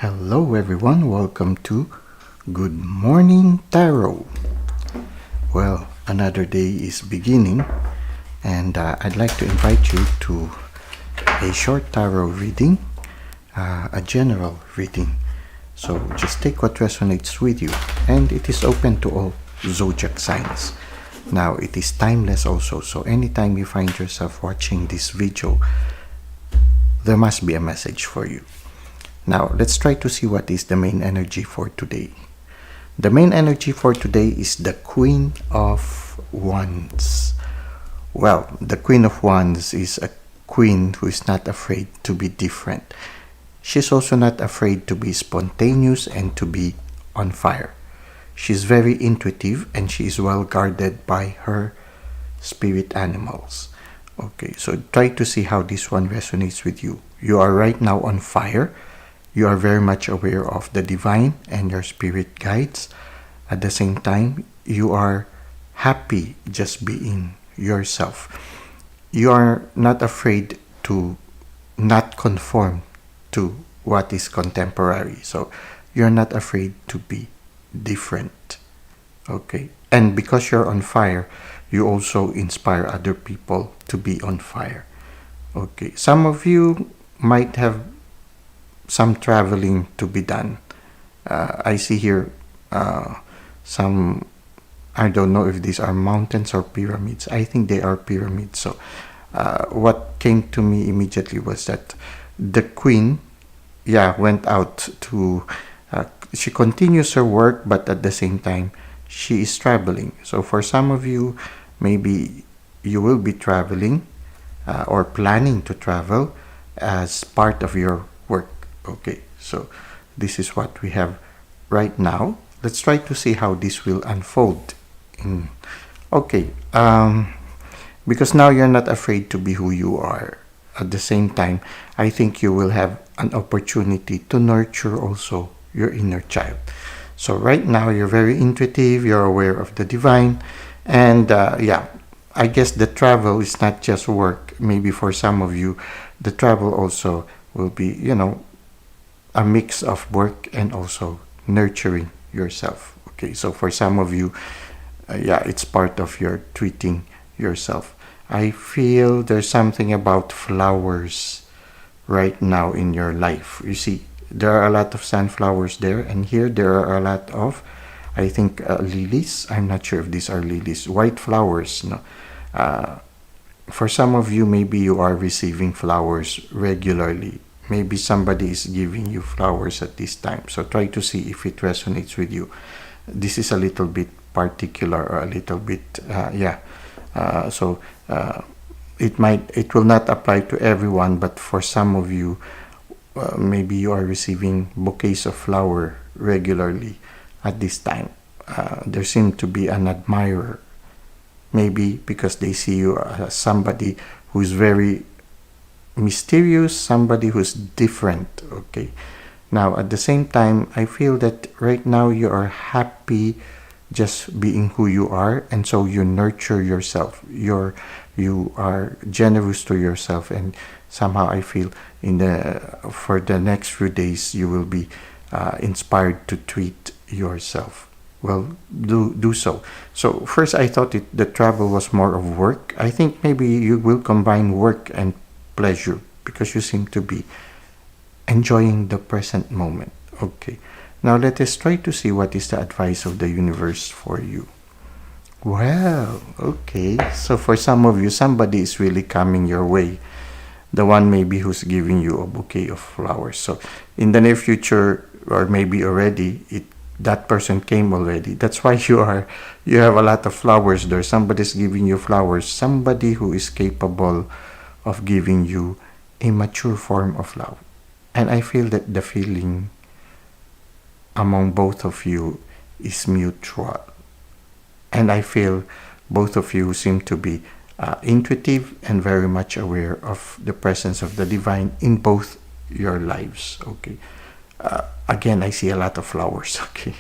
Hello everyone, welcome to Good Morning Tarot. Well, another day is beginning and I'd like to invite you to a short tarot reading, a general reading. So just take what resonates with you, and it is open to all zodiac signs. Now it is timeless also, so anytime you find yourself watching this video, there must be a message for you. Now, let's try to see what is the main energy for today. The main energy for today is the Queen of Wands. Well, the Queen of Wands is a queen who is not afraid to be different. She's also not afraid to be spontaneous and to be on fire. She's very intuitive and she is well guarded by her spirit animals. Okay, so try to see how this one resonates with you. You are right now on fire. You are very much aware of the divine and your spirit guides. At the same time, you are happy just being yourself. You are not afraid to not conform to what is contemporary. So you're not afraid to be different. Okay. And because you're on fire, you also inspire other people to be on fire. Okay. Some of you might have some traveling to be done. I see here some, I don't know if these are mountains or pyramids. I think they are pyramids. So what came to me immediately was that the queen, went out to, she continues her work, but at the same time, she is traveling. So for some of you, maybe you will be traveling or planning to travel as part of your work. Okay, so this is what we have right now. Let's try to see how this will unfold. Okay, because now you're not afraid to be who you are. At the same time, I think you will have an opportunity to nurture also your inner child. So right now you're very intuitive, you're aware of the divine, and I guess the travel is not just work. Maybe for some of you, the travel also will be, a mix of work and also nurturing yourself. Okay, so for some of you, it's part of your treating yourself. I feel there's something about flowers right now in your life. You see, there are a lot of sunflowers there, and here there are a lot of, I think, lilies. I'm not sure if these are lilies. White flowers. No. For some of you, maybe you are receiving flowers regularly. Maybe somebody is giving you flowers at this time. So try to see if it resonates with you. This is a little bit particular or a little bit, it will not apply to everyone, but for some of you, maybe you are receiving bouquets of flower regularly at this time. There seems to be an admirer, maybe because they see you as somebody who's very mysterious, somebody who's different. Okay, now at the same time, I feel that right now you are happy just being who you are, and so you nurture yourself. You are generous to yourself, and somehow I feel for the next few days you will be inspired to treat yourself well. Do so. So first I thought the travel was more of work. I think maybe you will combine work and pleasure because you seem to be enjoying the present moment. Okay, now let us try to see what is the advice of the universe for you. Well, okay, so for some of you, somebody is really coming your way. The one maybe who's giving you a bouquet of flowers. So in the near future, or maybe already, that person came already. That's why you have a lot of flowers there. Somebody's giving you flowers. Somebody who is capable of giving you a mature form of love. And I feel that the feeling among both of you is mutual. And I feel both of you seem to be intuitive and very much aware of the presence of the divine in both your lives. Okay. Again, I see a lot of flowers. Okay.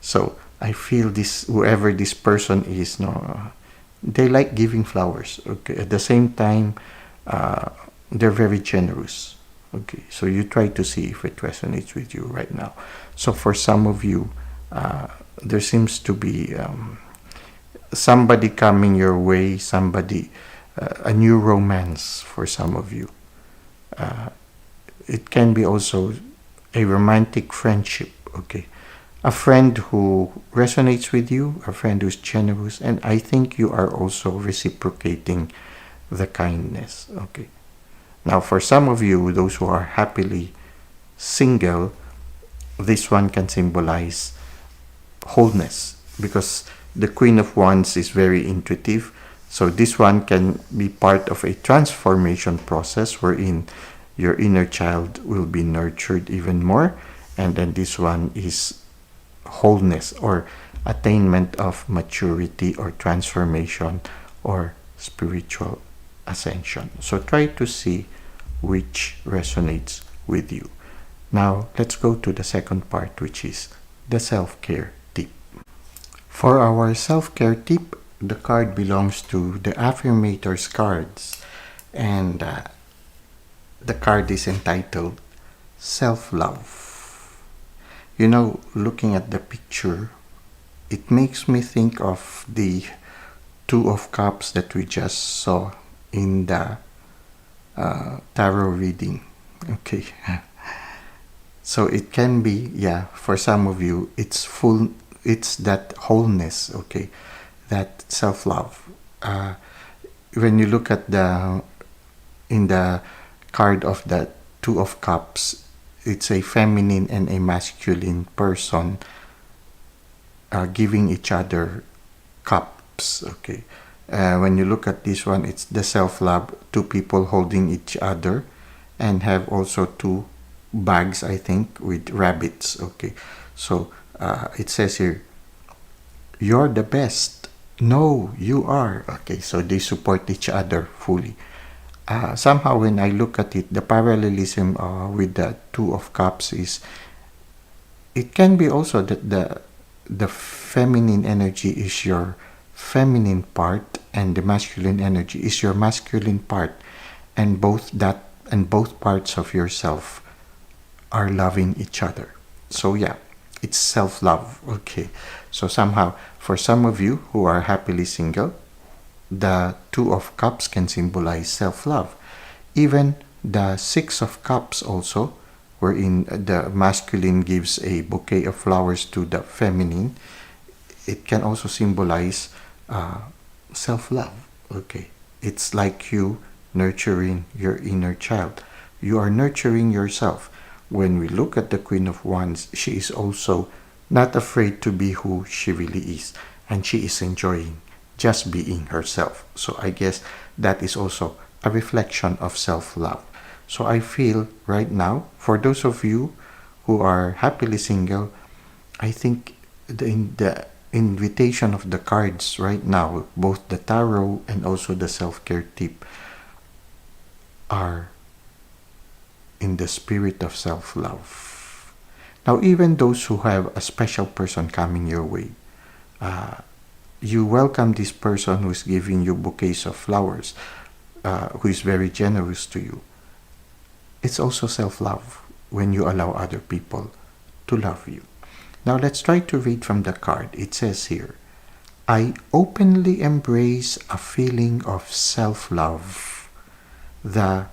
So I feel whoever this person is, they like giving flowers. Okay. At the same time, they're very generous. Okay, so you try to see if it resonates with you right now. So for some of you, there seems to be somebody coming your way, somebody, a new romance for some of you. It can be also a romantic friendship, okay? A friend who resonates with you, a friend who's generous, and I think you are also reciprocating the kindness, okay? Now, for some of you, those who are happily single, this one can symbolize wholeness because the Queen of Wands is very intuitive. So this one can be part of a transformation process wherein your inner child will be nurtured even more. And then this one is wholeness or attainment of maturity or transformation or spiritual ascension. So try to see which resonates with you. Now let's go to the second part, which is the self-care tip. For our self-care tip, the card belongs to the Affirmators cards, and the card is entitled Self-Love. You know, looking at the picture, it makes me think of the Two of Cups that we just saw in the tarot reading. Okay. So it can be, yeah, for some of you, it's that wholeness, okay, that self-love. When you look at in the card of the Two of Cups, it's a feminine and a masculine person giving each other cups, okay. When you look at this one, it's the self-love, two people holding each other, and have also two bags, I think, with rabbits, okay. So it says here, you're the best. No, you are. Okay, so they support each other fully. Somehow when I look at it, the parallelism with the Two of Cups is, it can be also that the feminine energy is your feminine part and the masculine energy is your masculine part, and both parts of yourself are loving each other. So yeah, it's self-love, okay. So somehow for some of you who are happily single, the Two of Cups can symbolize self-love. Even the Six of Cups also, wherein the masculine gives a bouquet of flowers to the feminine, it can also symbolize self-love, okay. It's like you nurturing your inner child. You are nurturing yourself. When we look at the Queen of Wands, she is also not afraid to be who she really is, and she is enjoying just being herself. So I guess that is also a reflection of self-love. So I feel right now, for those of you who are happily single, I think the invitation of the cards right now, both the tarot and also the self-care tip, are in the spirit of self-love. Now, even those who have a special person coming your way, you welcome this person who is giving you bouquets of flowers, who is very generous to you. It's also self-love when you allow other people to love you. Now let's try to read from the card. It says here, I openly embrace a feeling of self-love, the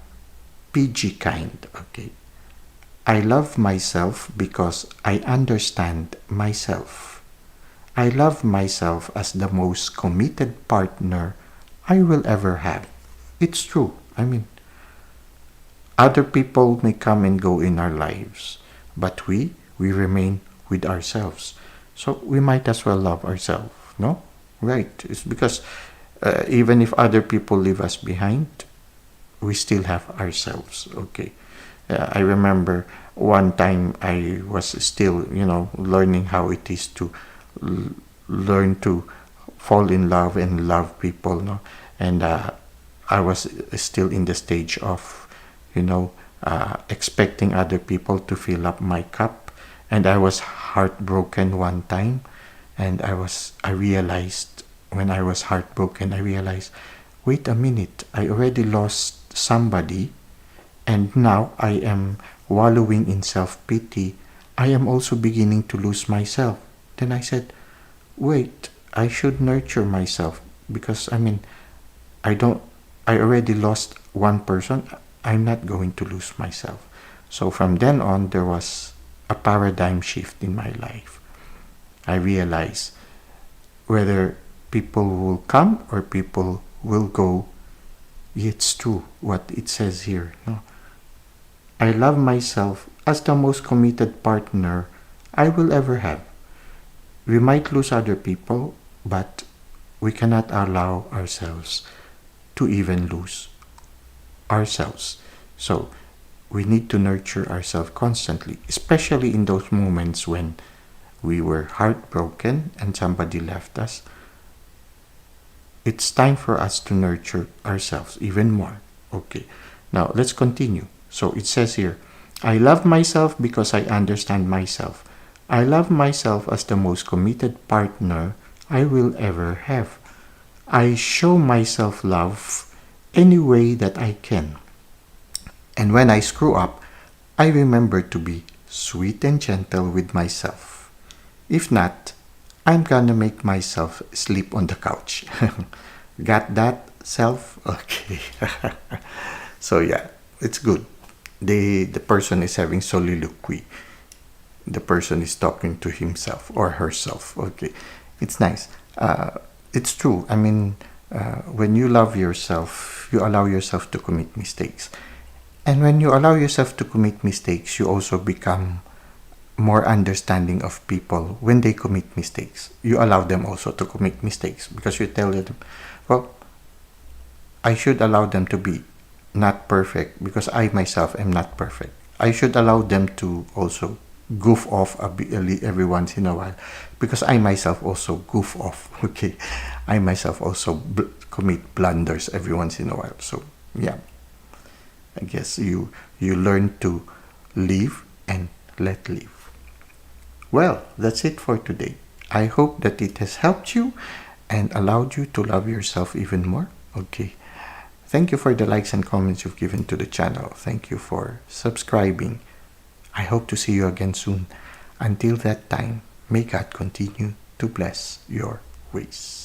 PG kind, okay. I love myself because I understand myself. I love myself as the most committed partner I will ever have. It's true. I mean, other people may come and go in our lives, but we remain with ourselves. So we might as well love ourselves, no? Right. It's because even if other people leave us behind, we still have ourselves, okay. I remember one time I was still, learning how it is to learn to fall in love and love people, no? And I was still in the stage of, expecting other people to fill up my cup, and I was heartbroken one time, and I realized, when I was heartbroken, I realized, wait a minute, I already lost somebody, and now I am wallowing in self-pity, I am also beginning to lose myself. Then I said, wait, I should nurture myself because I don't I already lost one person. I'm not going to lose myself. So from then on, there was a paradigm shift in my life. I realized whether people will come or people will go, it's true what it says here. No? I love myself as the most committed partner I will ever have. We might lose other people, but we cannot allow ourselves to even lose ourselves. So we need to nurture ourselves constantly, especially in those moments when we were heartbroken and somebody left us. It's time for us to nurture ourselves even more. Okay, now let's continue. So it says here, I love myself because I understand myself. I love myself as the most committed partner I will ever have. I show myself love any way that I can. And when I screw up, I remember to be sweet and gentle with myself. If not, I'm gonna make myself sleep on the couch. Got that, self? Okay. So yeah, it's good. The person is having soliloquy. The person is talking to himself or herself. Okay, it's nice. It's true. When you love yourself, you allow yourself to commit mistakes. And when you allow yourself to commit mistakes, you also become more understanding of people when they commit mistakes. You allow them also to commit mistakes because you tell them, well, I should allow them to be not perfect because I myself am not perfect. I should allow them to also goof off a bit every once in a while because I myself also goof off. Okay, I myself also commit blunders every once in a while. So yeah, I guess you learn to live and let live. Well, that's it for today. I hope that it has helped you and allowed you to love yourself even more. Okay. Thank you for the likes and comments you've given to the channel. Thank you for subscribing. I hope to see you again soon. Until that time, may God continue to bless your ways.